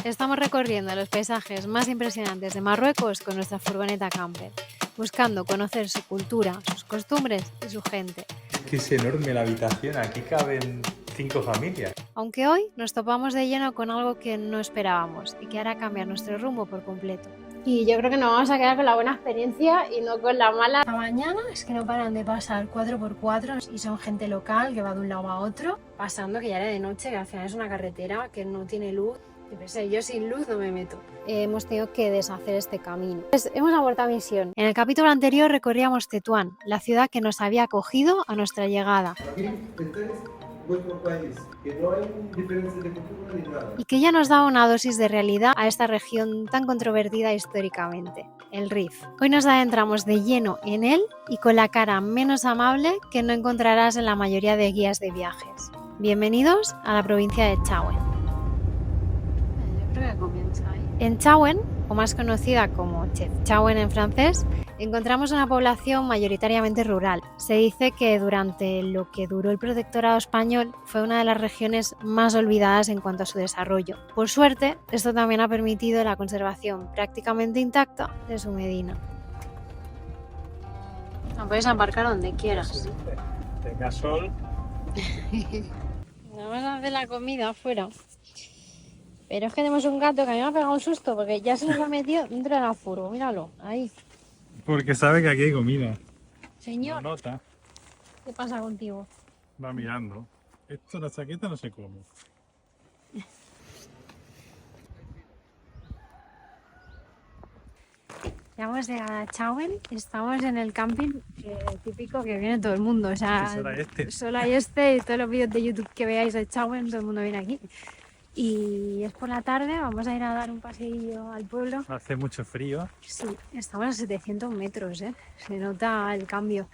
Estamos recorriendo los paisajes más impresionantes de Marruecos con nuestra furgoneta camper, buscando conocer su cultura, sus costumbres y su gente. Es que es enorme la habitación, aquí caben 5 familias. Aunque hoy nos topamos de lleno con algo que no esperábamos y que hará cambiar nuestro rumbo por completo. Y yo creo que nos vamos a quedar con la buena experiencia y no con la mala. La mañana es que no paran de pasar 4x4 y son gente local que va de un lado a otro, pasando que ya era de noche, que al final es una carretera que no tiene luz. Yo sin luz no me meto. Hemos tenido que deshacer este camino. Hemos abortado misión. En el capítulo anterior recorríamos Tetuán, la ciudad que nos había acogido a nuestra llegada. Nuestro país, que no hay diferencia de cultura ni nada. Y que ya nos daba una dosis de realidad a esta región tan controvertida históricamente, el Rif. Hoy nos adentramos de lleno en él y con la cara menos amable que no encontrarás en la mayoría de guías de viajes. Bienvenidos a la provincia de Chauen. Yo creo que comienza ahí. En Chauen, o más conocida como Chefchaouen en francés, encontramos una población mayoritariamente rural. Se dice que durante lo que duró el protectorado español fue una de las regiones más olvidadas en cuanto a su desarrollo. Por suerte, esto también ha permitido la conservación prácticamente intacta de su medina. No puedes aparcar donde quieras. Tenga sol. Vamos a hacer la comida afuera. Pero es que tenemos un gato que a mí me ha pegado un susto porque ya se nos ha metido dentro de la furgo. Míralo, ahí. Porque sabe que aquí hay comida. Señor, Lo nota, ¿qué pasa contigo? va mirando. Esto, la chaqueta no se come. Ya hemos llegado a Chauen, estamos en el camping típico que viene todo el mundo. O sea, Que solo hay este. Solo hay este y todos los vídeos de YouTube que veáis de Chauen, todo el mundo viene aquí. Y es por la tarde, vamos a ir a dar un paseillo al pueblo. Hace mucho frío. Sí, estamos a 700 metros, se nota el cambio.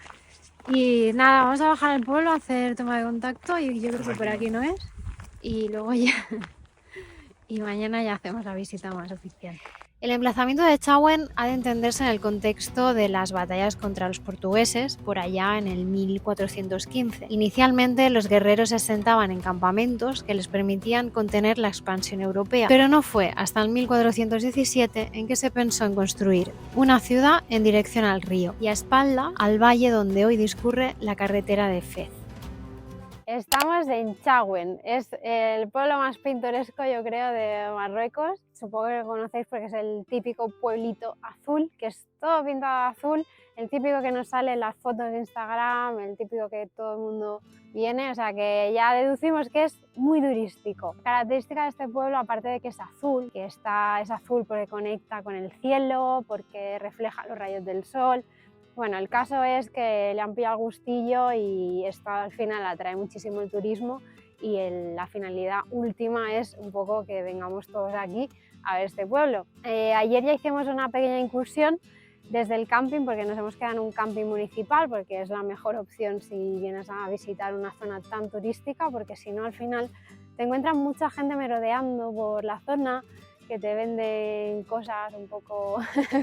Y nada, vamos a bajar al pueblo a hacer toma de contacto y yo creo que por aquí no es. Y luego ya, y mañana ya hacemos la visita más oficial. El emplazamiento de Chauen ha de entenderse en el contexto de las batallas contra los portugueses por allá en el 1415. Inicialmente los guerreros se asentaban en campamentos que les permitían contener la expansión europea, pero no fue hasta el 1417 en que se pensó en construir una ciudad en dirección al río y a espalda al valle donde hoy discurre la carretera de Fez. Estamos en Chauen, es el pueblo más pintoresco yo creo de Marruecos. Supongo que lo conocéis porque es el típico pueblito azul, que es todo pintado de azul, el típico que nos sale en las fotos de Instagram, el típico que todo el mundo viene, o sea que ya deducimos que es muy turístico. La característica de este pueblo, aparte de que es azul, es azul porque conecta con el cielo, porque refleja los rayos del sol. Bueno, el caso es que le han pillado el gustillo y esto al final atrae muchísimo el turismo y la finalidad última es un poco que vengamos todos aquí a ver este pueblo. Ayer ya hicimos una pequeña incursión desde el camping porque nos hemos quedado en un camping municipal porque es la mejor opción si vienes a visitar una zona tan turística, porque si no al final te encuentras mucha gente merodeando por la zona que te venden cosas un poco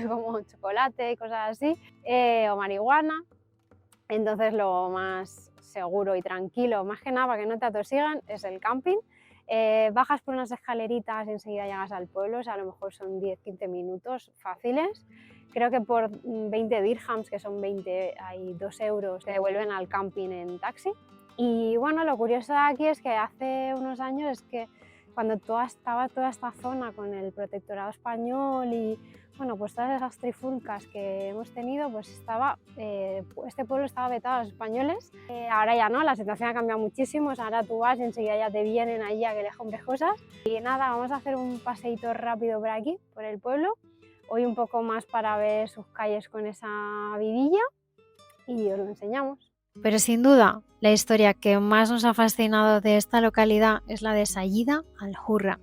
como chocolate y cosas así, o marihuana. Entonces lo más seguro y tranquilo, más que nada para que no te atosigan, es el camping. Bajas por unas escaleritas y enseguida llegas al pueblo, o sea, a lo mejor son 10-15 minutos fáciles. Creo que por 20 dirhams, que son 2 euros, te devuelven al camping en taxi. Y bueno, lo curioso de aquí es que hace unos años es que cuando estaba toda esta zona con el protectorado español y bueno, pues todas esas trifulcas que hemos tenido, pues este pueblo estaba vetado a los españoles. Ahora ya no, la situación ha cambiado muchísimo, ahora tú vas y enseguida ya te vienen ahí a que les compres cosas. Y nada, vamos a hacer un paseíto rápido por aquí, por el pueblo, hoy un poco más para ver sus calles con esa vidilla y os lo enseñamos. Pero sin duda, la historia que más nos ha fascinado de esta localidad es la de Sayida al-Hurra,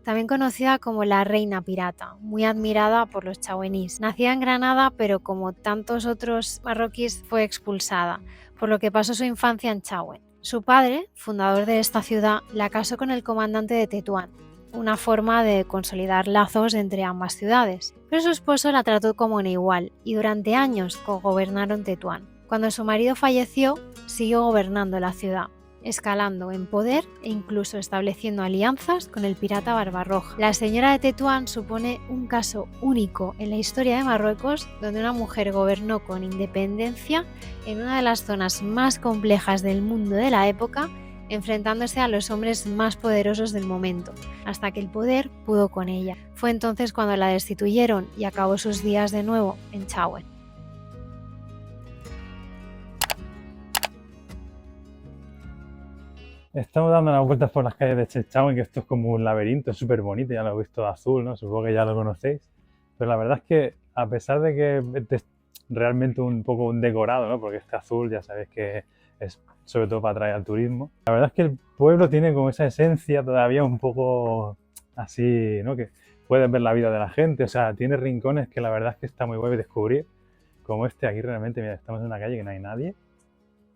también conocida como la Reina Pirata, muy admirada por los chauenís. Nacida en Granada, pero como tantos otros marroquíes fue expulsada, por lo que pasó su infancia en Chauen. Su padre, fundador de esta ciudad, la casó con el comandante de Tetuán, una forma de consolidar lazos entre ambas ciudades. Pero su esposo la trató como una igual y durante años cogobernaron Tetuán. Cuando su marido falleció, siguió gobernando la ciudad. escalando en poder e incluso estableciendo alianzas con el pirata Barbarroja. La señora de Tetuán supone un caso único en la historia de Marruecos, donde una mujer gobernó con independencia en una de las zonas más complejas del mundo de la época, enfrentándose a los hombres más poderosos del momento, hasta que el poder pudo con ella. Fue entonces cuando la destituyeron y acabó sus días de nuevo en Chauen. Estamos dando unas vueltas por las calles de Chefchaouen, que esto es como un laberinto, es súper bonito, ya lo he visto de azul, ¿no? Supongo que ya lo conocéis. Pero la verdad es que, a pesar de que es realmente un poco un decorado, ¿no? Porque este azul ya sabéis que es sobre todo para atraer al turismo. La verdad es que el pueblo tiene como esa esencia todavía un poco así, ¿no? Que puedes ver la vida de la gente, o sea, tiene rincones que la verdad es que está muy guay descubrir. Como este aquí realmente, mira, estamos en una calle que no hay nadie,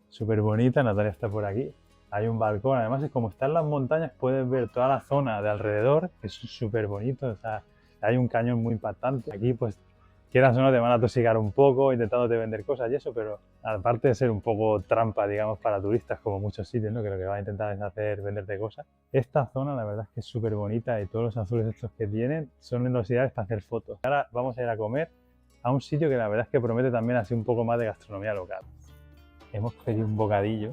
súper bonita, Natalia está por aquí. Hay un balcón, además es como está en las montañas, puedes ver toda la zona de alrededor, que es súper bonito, o sea, hay un cañón muy impactante. Aquí pues quieras o no te van a tosigar un poco intentándote vender cosas y eso, pero aparte de ser un poco trampa, digamos, para turistas como muchos sitios, ¿no? Que lo que van a intentar es hacer venderte cosas. Esta zona la verdad es que es súper bonita y todos los azules estos que tienen son los ideales para hacer fotos. Ahora vamos a ir a comer a un sitio que la verdad es que promete también así un poco más de gastronomía local. Hemos pedido un bocadillo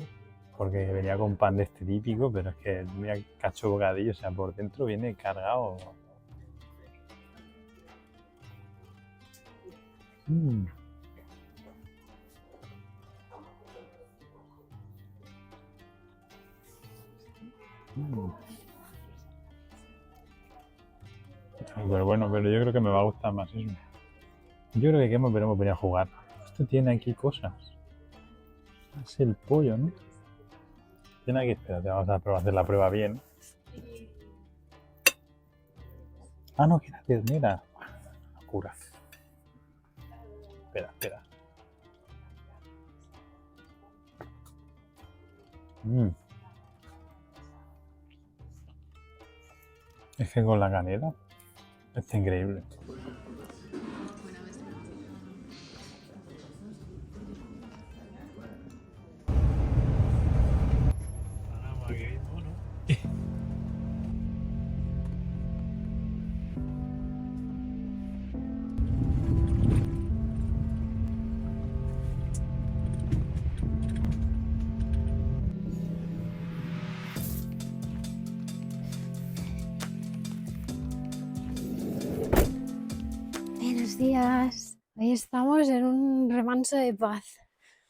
porque venía con pan de este típico, pero es que mira cacho bocadillo, o sea, por dentro viene cargado. Pero bueno, pero yo creo que me va a gustar más eso. Yo creo que hemos venido a jugar. Esto tiene aquí cosas. Es el pollo, ¿no? Tiene aquí, espérate, vamos a hacer la prueba bien. Ah, no, que era ternera. Locura. Espera. Es que con la canela está increíble. Buenos días. Hoy estamos en un remanso de paz.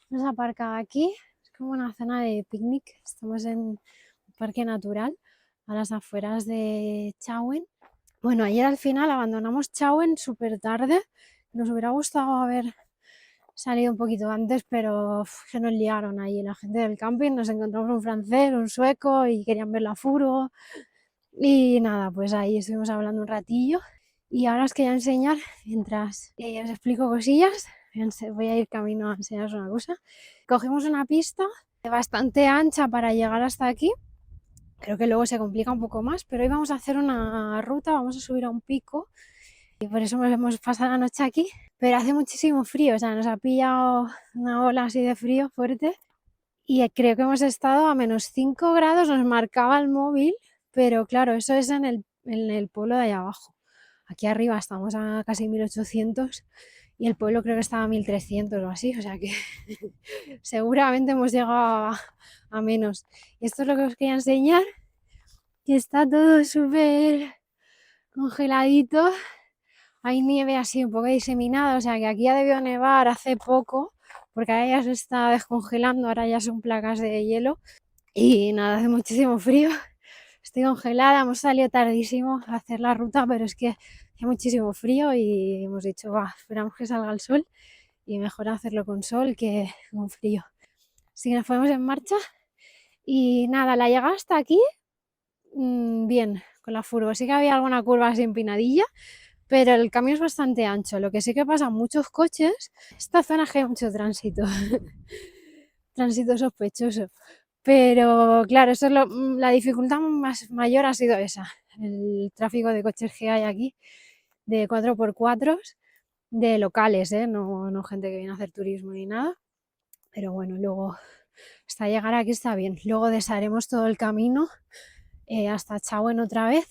Hemos aparcado aquí, es como una zona de picnic. Estamos en un parque natural a las afueras de Chauen. Bueno, ayer al final abandonamos Chauen súper tarde. Nos hubiera gustado haber salido un poquito antes, pero se nos liaron ahí la gente del camping. Nos encontramos un francés, un sueco y querían ver la furgo. Y nada, pues ahí estuvimos hablando un ratillo. Y ahora os quería enseñar, mientras os explico cosillas, voy a ir camino a enseñaros una cosa. Cogimos una pista bastante ancha para llegar hasta aquí. Creo que luego se complica un poco más, pero hoy vamos a hacer una ruta, vamos a subir a un pico y por eso nos hemos pasado la noche aquí. Pero hace muchísimo frío, o sea, nos ha pillado una ola así de frío fuerte y creo que hemos estado a menos 5 grados, nos marcaba el móvil, pero claro, eso es en el pueblo de allá abajo. Aquí arriba estamos a casi 1800 y el pueblo creo que estaba a 1300 o así, o sea que seguramente hemos llegado a menos. Y esto es lo que os quería enseñar, que está todo súper congeladito. Hay nieve así un poco diseminada, o sea que aquí ha debido nevar hace poco, porque ahora ya se está descongelando, ahora ya son placas de hielo. Y nada, hace muchísimo frío. Estoy congelada, hemos salido tardísimo a hacer la ruta, pero es que hace muchísimo frío y hemos dicho, va, esperamos que salga el sol y mejor hacerlo con sol que con frío. Así que nos ponemos en marcha y nada, la llegada hasta aquí, bien, con la furgo. Sí que había alguna curva así empinadilla, pero el camino es bastante ancho. Lo que sí que pasan muchos coches, esta zona es que hay mucho tránsito, tránsito sospechoso. Pero claro, eso es la dificultad mayor ha sido esa, el tráfico de coches que hay aquí, de 4x4, de locales, no gente que viene a hacer turismo ni nada. Pero bueno, luego hasta llegar aquí está bien. Luego desharemos todo el camino hasta Chauen otra vez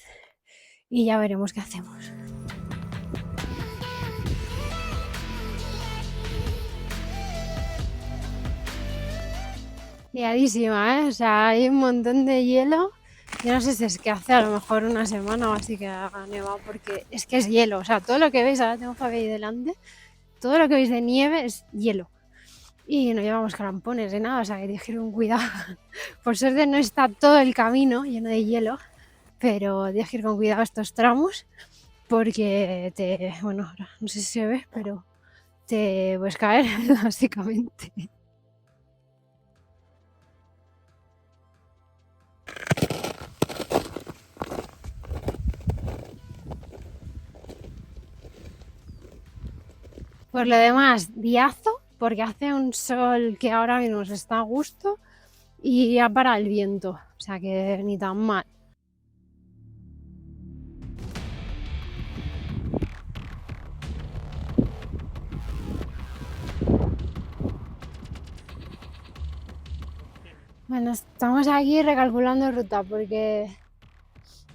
y ya veremos qué hacemos. Liadísima, ¿eh? O sea, hay un montón de hielo. Yo no sé si es que hace a lo mejor una semana o así que ha nevado, porque es que es hielo. O sea, todo lo que veis, ahora tengo Fabi ahí delante, todo lo que veis de nieve es hielo. Y no llevamos crampones de nada, o sea, que tienes que ir con cuidado. Por suerte no está todo el camino lleno de hielo, pero tienes que ir con cuidado estos tramos, porque bueno, no sé si se ve, pero te puedes caer, básicamente. Por lo demás, diazo, porque hace un sol que ahora mismo se está a gusto y ya para el viento, o sea que ni tan mal. Bueno, estamos aquí recalculando ruta porque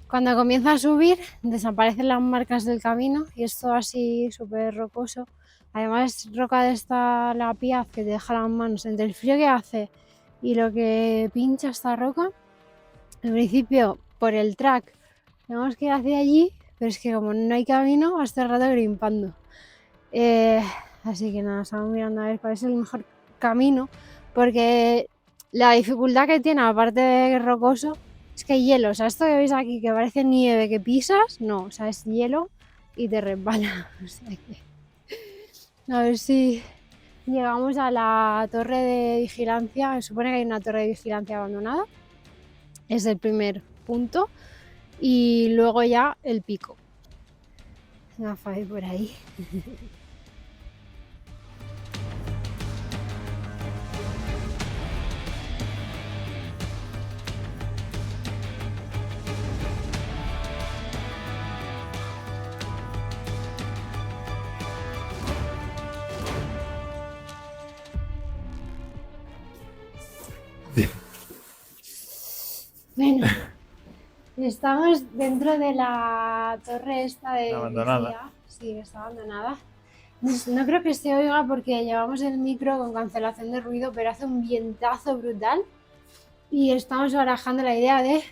cuando comienza a subir desaparecen las marcas del camino y es todo así súper rocoso. Además es roca de esta la piaz que te deja las manos entre el frío que hace y lo que pincha esta roca. En principio por el track tenemos que ir hacia allí, pero es que como no hay camino va a estar rato grimpando. Así que nada, estamos mirando a ver cuál es el mejor camino, porque la dificultad que tiene, aparte de rocoso, es que hay hielo. O sea, esto que veis aquí que parece nieve que pisas, no, o sea, es hielo y te resbala. O sea que, a ver si llegamos a la torre de vigilancia. Se supone que hay una torre de vigilancia abandonada. Es el primer punto. Y luego ya el pico. Venga, Fabi por ahí. Bueno, estamos dentro de la torre esta de Abandonada. vigía. Sí, está abandonada. No creo que se oiga porque llevamos el micro con cancelación de ruido, pero hace un vientazo brutal y estamos barajando la idea de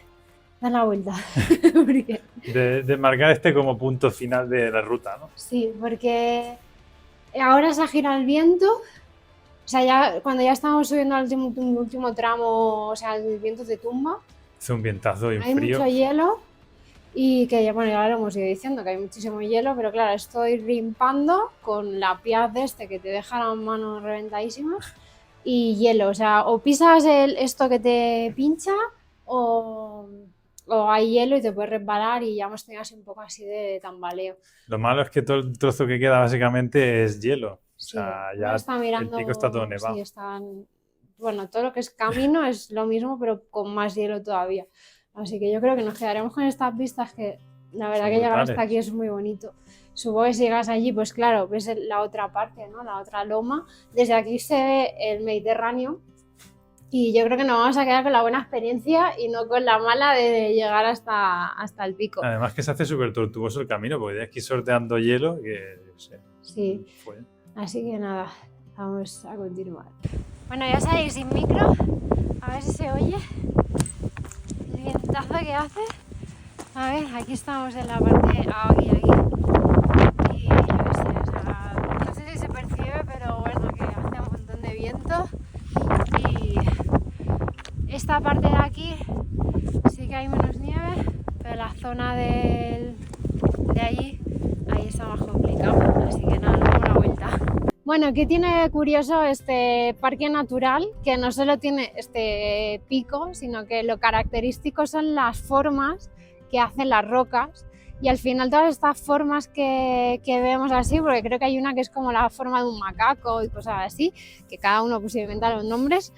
dar la vuelta. Porque, De marcar este como punto final de la ruta, ¿no? sí, porque ahora se gira el viento. O sea, ya, cuando ya estamos subiendo al último tramo, o sea, el viento te tumba. Hace un vientazo y un Hay frío. mucho hielo y que, bueno, ya lo hemos ido diciendo, que hay muchísimo hielo, pero claro, estoy rimpando con la piaz de este que te deja las manos reventadísimas y hielo. O sea, o pisas esto que te pincha o hay hielo y te puedes resbalar y ya hemos tenido así un poco así de tambaleo. Lo malo es que todo el trozo que queda básicamente es hielo. O Sí, sea, ahora ya está mirando, el pico está todo nevado. sí, bueno, todo lo que es camino es lo mismo, pero con más hielo todavía. Así que yo creo que nos quedaremos con estas vistas que la verdad Son que llegar brutales. hasta aquí es muy bonito. Supongo que si llegas allí, pues claro, ves la otra parte, ¿no? La otra loma. Desde aquí se ve el Mediterráneo y yo creo que nos vamos a quedar con la buena experiencia y no con la mala de llegar hasta el pico. Además que se hace súper tortuoso el camino porque tienes que ir sorteando hielo que, no sé, Sí. fue. Así que nada, vamos a continuar. Bueno, ya salís sin micro, a ver si se oye el vientazo que hace. A ver, aquí estamos en la parte, aquí. Y yo qué sé, o sea, no sé si se percibe, pero bueno, que hace un montón de viento. Y esta parte de aquí sí que hay menos nieve, pero la zona de allí, ahí está más complicado. Así que nada, nos damos la vuelta. Bueno, ¿qué tiene de curioso este parque natural? Que no solo tiene este pico, sino que lo característico son las formas que hacen las rocas. Y al final todas estas formas que vemos así, porque creo que hay una que es como la forma de un macaco y cosas así, que cada uno pues inventa los nombres,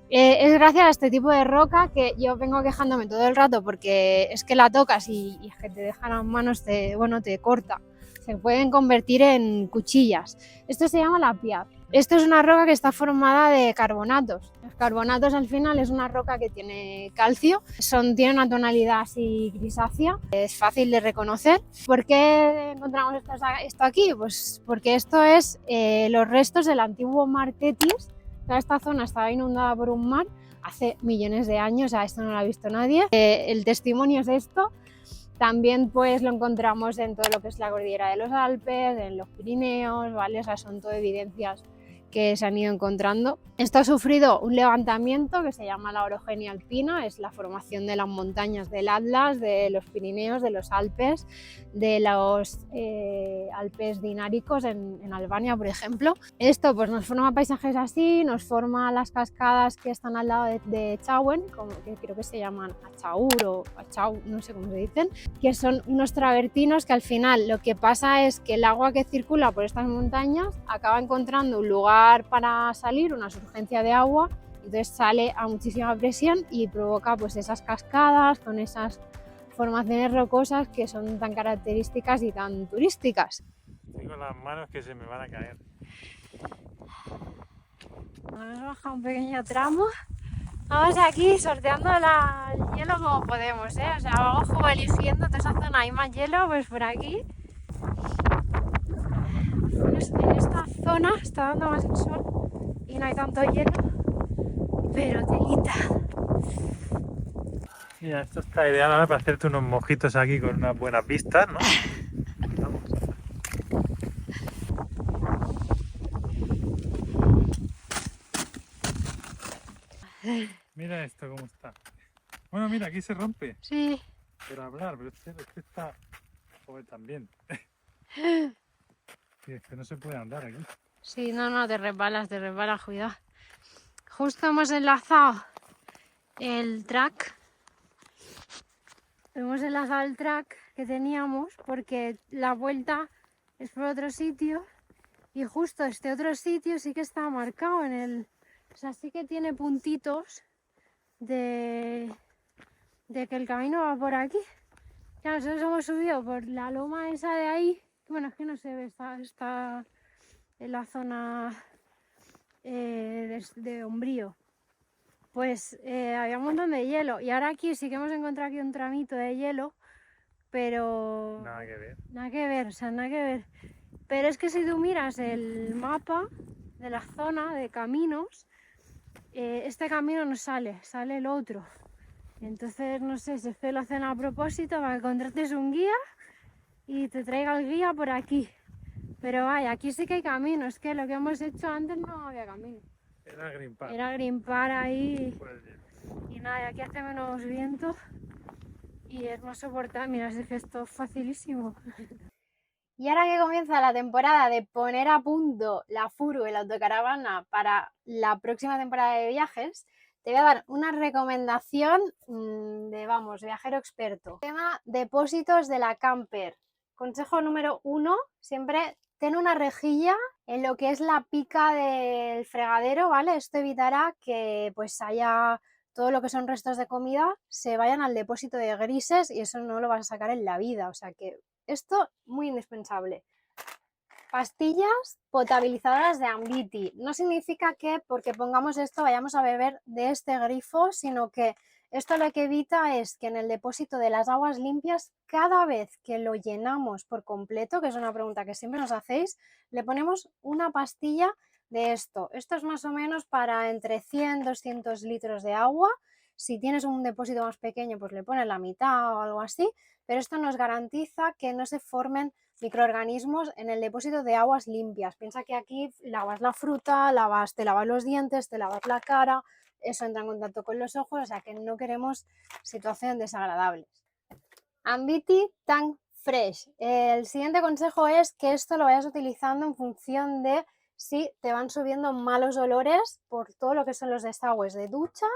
es gracias a este tipo de roca que yo vengo quejándome todo el rato porque es que la tocas y es que te deja las manos, te corta. Se pueden convertir en cuchillas. Esto se llama la piaz Esto es una roca que está formada de carbonatos. Los carbonatos al final es una roca que tiene calcio, tiene una tonalidad así grisácea, es fácil de reconocer. ¿Por qué encontramos esto aquí? Pues porque esto es los restos del antiguo mar Tetis. Toda esta zona estaba inundada por un mar hace millones de años, esto no lo ha visto nadie. El testimonio es esto. También pues lo encontramos en todo lo que es la cordillera de los Alpes, en los Pirineos, ¿vale? O sea, son todo evidencias que se han ido encontrando. Esto ha sufrido un levantamiento que se llama la orogenia alpina, es la formación de las montañas del Atlas, de los Pirineos, de los Alpes, de los Alpes dináricos en Albania, por ejemplo. Esto pues nos forma paisajes así, nos forma las cascadas que están al lado de Chauen, que creo que se llaman Achaur o Achau, no sé cómo se dicen, que son unos travertinos que al final lo que pasa es que el agua que circula por estas montañas acaba encontrando un lugar para salir, una surgencia de agua, entonces sale a muchísima presión y provoca pues esas cascadas con esas formaciones rocosas que son tan características y tan turísticas. Tengo las manos que se me van a caer. Hemos bajado un pequeño tramo. Vamos aquí sorteando el hielo como podemos, ¿eh? O sea, vamos como eligiendo toda esa zona. Hay más hielo, pues por aquí. En esta zona está dando más el sol y no hay tanto hielo, pero telita. Mira, esto está ideal ahora para hacerte unos mojitos aquí con unas buenas vistas, ¿no? Vamos. Mira esto cómo está. Bueno, mira, aquí se rompe. Sí. Por hablar, pero este está... Joder, también. Sí, es que no se puede andar aquí. Sí, no, te resbalas, cuidado. Justo hemos enlazado el track. Hemos enlazado el track que teníamos porque la vuelta es por otro sitio y justo este otro sitio sí que está marcado en el... O sea, sí que tiene puntitos de que el camino va por aquí. Ya nosotros hemos subido por la loma esa de ahí. Bueno, es que no se ve, está en la zona de Umbrío. Pues había un montón de hielo y ahora aquí sí que hemos encontrado aquí un tramito de hielo, pero... Nada que ver. Nada que ver, o sea, nada que ver. Pero es que si tú miras el mapa de la zona de caminos, este camino no sale, sale el otro. Entonces, no sé si es que lo hacen a propósito para que contrates un guía y te traiga el guía por aquí. Pero vaya, aquí sí que hay camino, es que lo que hemos hecho antes no había camino. Era grimpar. Era grimpar ahí Por el hielo. y nada, aquí hace menos viento y es más soportable. Mira, es que esto es facilísimo. Y ahora que comienza la temporada de poner a punto la furgo y la autocaravana para la próxima temporada de viajes, te voy a dar una recomendación de, viajero experto. Tema depósitos de la camper. Consejo número 1, siempre ten una rejilla en lo que es la pica del fregadero, ¿vale? Esto evitará que pues haya todo lo que son restos de comida, se vayan al depósito de grises y eso no lo vas a sacar en la vida, o sea que esto muy indispensable. Pastillas potabilizadoras de Amviti. No significa que porque pongamos esto vayamos a beber de este grifo, sino que esto lo que evita es que en el depósito de las aguas limpias, cada vez que lo llenamos por completo, que es una pregunta que siempre nos hacéis, le ponemos una pastilla de esto. Esto es más o menos para entre 100 y 200 litros de agua. Si tienes un depósito más pequeño, pues le pones la mitad o algo así, pero esto nos garantiza que no se formen microorganismos en el depósito de aguas limpias. Piensa que aquí lavas la fruta, te lavas los dientes, te lavas la cara, eso entra en contacto con los ojos, o sea que no queremos situaciones desagradables. Amviti Tank Fresh. El siguiente consejo es que esto lo vayas utilizando en función de si te van subiendo malos olores por todo lo que son los desagües de ducha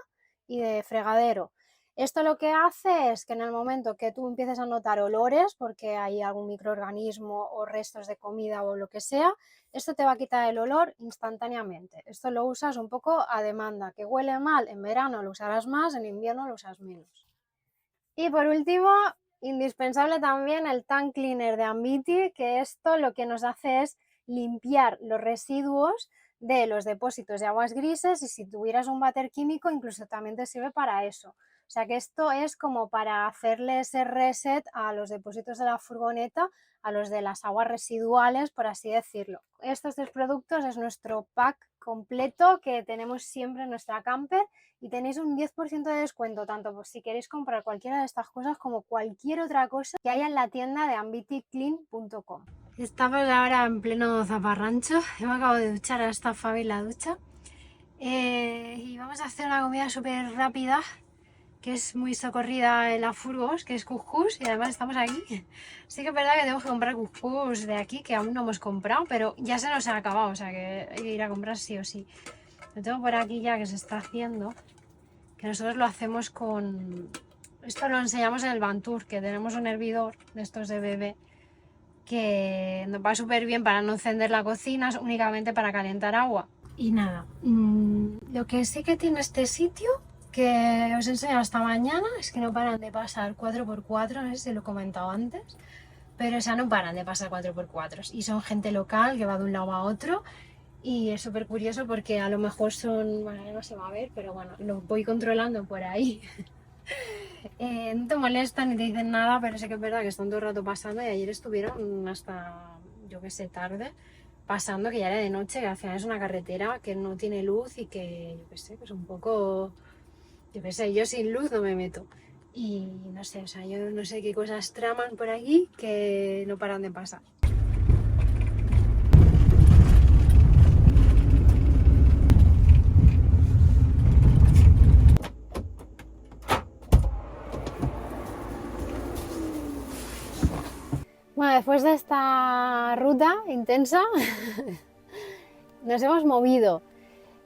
y de fregadero. Esto lo que hace es que en el momento que tú empieces a notar olores, porque hay algún microorganismo o restos de comida o lo que sea, esto te va a quitar el olor instantáneamente. Esto lo usas un poco a demanda, que huele mal en verano lo usarás más, en invierno lo usas menos. Y por último, indispensable también el Tank Cleaner de Amviti, que esto lo que nos hace es limpiar los residuos de los depósitos de aguas grises y si tuvieras un váter químico incluso también te sirve para eso. O sea que esto es como para hacerle ese reset a los depósitos de la furgoneta, a los de las aguas residuales, por así decirlo. Estos 3 productos es nuestro pack completo que tenemos siempre en nuestra camper y tenéis un 10% de descuento, tanto pues, si queréis comprar cualquiera de estas cosas como cualquier otra cosa que haya en la tienda de ambiticlean.com. Estamos ahora en pleno zaparrancho, yo me acabo de duchar, ahora está Fabi en la ducha y vamos a hacer una comida súper rápida que es muy socorrida en la furgos, que es cuscús y además estamos aquí. Sí que es verdad que tenemos que comprar cuscús de aquí que aún no hemos comprado, pero ya se nos ha acabado, o sea que hay que ir a comprar sí o sí. Lo tengo por aquí ya que se está haciendo, que nosotros lo hacemos con... Esto lo enseñamos en el Bantur, que tenemos un hervidor de estos de bebé que nos va súper bien para no encender la cocina, es únicamente para calentar agua. Y nada, lo que sí que tiene este sitio, que os he enseñado esta mañana, es que no paran de pasar 4x4, no sé si lo he comentado antes, pero o sea, no paran de pasar 4x4 y son gente local que va de un lado a otro y es súper curioso porque a lo mejor son, bueno, no se va a ver, pero bueno, los voy controlando por ahí. No te molestan ni te dicen nada, pero sé que es verdad que están todo el rato pasando y ayer estuvieron hasta, yo que sé, tarde pasando, que ya era de noche, que al final es una carretera que no tiene luz y que, yo que sé, pues un poco, yo que sé, yo sin luz no me meto. Y no sé, o sea, yo no sé qué cosas traman por aquí que no paran de pasar. Bueno, después de esta ruta intensa, nos hemos movido.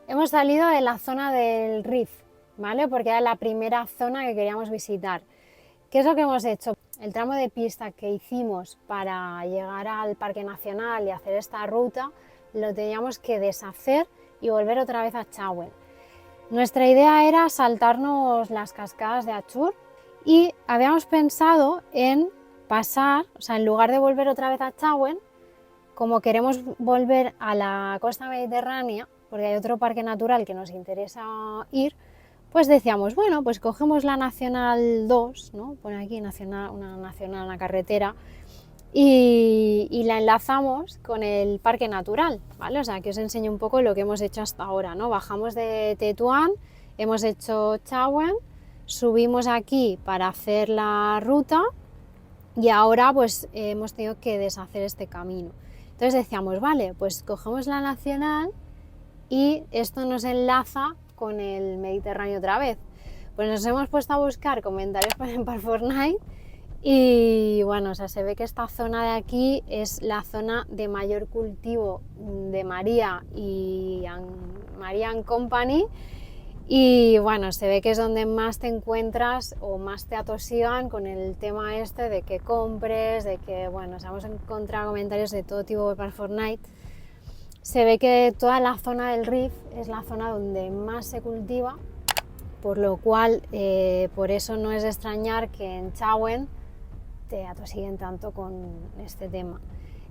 Hemos salido de la zona del Rif, ¿vale? Porque era la primera zona que queríamos visitar. ¿Qué es lo que hemos hecho? El tramo de pista que hicimos para llegar al Parque Nacional y hacer esta ruta, lo teníamos que deshacer y volver otra vez a Chauen. Nuestra idea era saltarnos las cascadas de Achur y habíamos pensado en pasar, o sea, en lugar de volver otra vez a Chauen, como queremos volver a la costa mediterránea, porque hay otro parque natural que nos interesa ir, pues decíamos, bueno, pues cogemos la Nacional 2, ¿no? Pone aquí una carretera, y la enlazamos con el parque natural, ¿vale? O sea, que os enseño un poco lo que hemos hecho hasta ahora, ¿no? Bajamos de Tetuán, hemos hecho Chauen, subimos aquí para hacer la ruta y ahora pues hemos tenido que deshacer este camino. Entonces decíamos, vale, pues cogemos la Nacional y esto nos enlaza con el Mediterráneo otra vez. Pues nos hemos puesto a buscar comentarios para Fortnite y bueno, o sea, se ve que esta zona de aquí es la zona de mayor cultivo de María y María & Company. Y bueno, se ve que es donde más te encuentras o más te atosigan con el tema este de que compres, de que, bueno, o sea, hemos encontrado comentarios de todo tipo para Fortnite. Se ve que toda la zona del Rif es la zona donde más se cultiva, por lo cual, por eso no es de extrañar que en Chauen te atosiguen tanto con este tema.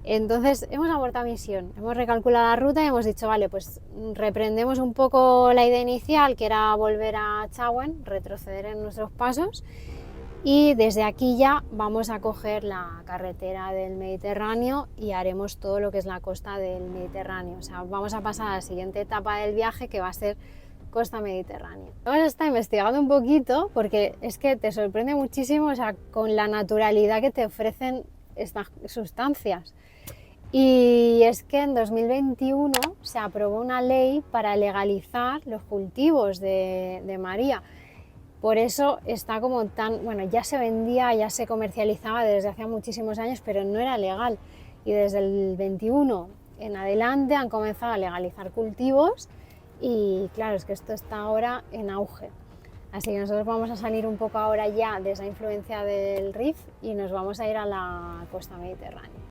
Entonces hemos abortado misión, hemos recalculado la ruta y hemos dicho, vale, pues reprendemos un poco la idea inicial, que era volver a Chauen, retroceder en nuestros pasos, y desde aquí ya vamos a coger la carretera del Mediterráneo y haremos todo lo que es la costa del Mediterráneo. O sea, vamos a pasar a la siguiente etapa del viaje, que va a ser costa mediterránea. Hemos estado investigando un poquito porque es que te sorprende muchísimo, o sea, con la naturalidad que te ofrecen estas sustancias. Y es que en 2021 se aprobó una ley para legalizar los cultivos de María. Por eso está como tan, bueno, ya se vendía, ya se comercializaba desde hace muchísimos años, pero no era legal. Y desde el 21 en adelante han comenzado a legalizar cultivos y claro, es que esto está ahora en auge. Así que nosotros vamos a salir un poco ahora ya de esa influencia del Rif y nos vamos a ir a la costa mediterránea.